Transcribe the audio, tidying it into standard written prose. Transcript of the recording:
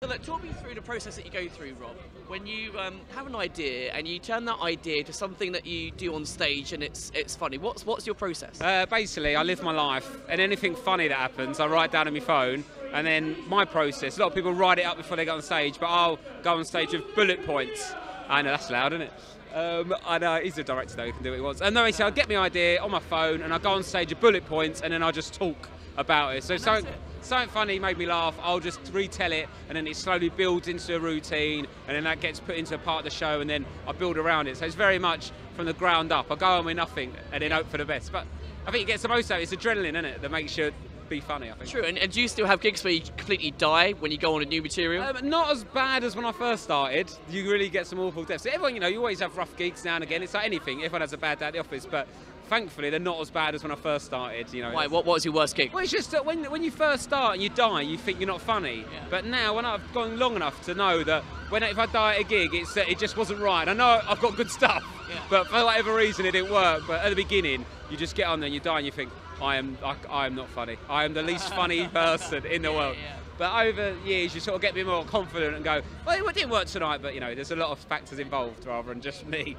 So look, talk me through the process that you go through, Rob. When you have an idea and you turn that idea to something that you do on stage and it's funny. What's your process? Basically, I live my life, and anything funny that happens, I write down on my phone. And then my process, a lot of people write it up before they go on stage, but I'll go on stage with bullet points. I know that's loud, isn't it? I know he's a director though; he can do what he wants. And then I'll get my idea on my phone, and I go on stage with bullet points, and then I just talk about it. So something funny made me laugh, I'll just retell it, and then it slowly builds into a routine, and then that gets put into a part of the show, and then I build around it. So it's very much from the ground up. I go on with nothing, and then hope for the best. But I think it gets the most out of it. It's adrenaline, isn't it, that makes you be funny, I think. True, and do you still have gigs where you completely die when you go on a new material? Not as bad as when I first started. You really get some awful deaths. Everyone, you always have rough gigs now and again. It's like anything. Everyone has a bad day at the office, but thankfully they're not as bad as when I first started. Why? What was your worst gig? Well, it's just that when you first start and you die, you think you're not funny. Yeah. But now, when I've gone long enough to know that if I die at a gig, it just wasn't right. I know I've got good stuff, but for whatever reason it didn't work. But at the beginning, you just get on there and you die and you think, I am not funny. I am the least funny person in the world. Yeah. But over years, you sort of get a bit more confident and go, well, it didn't work tonight, but there's a lot of factors involved rather than just me.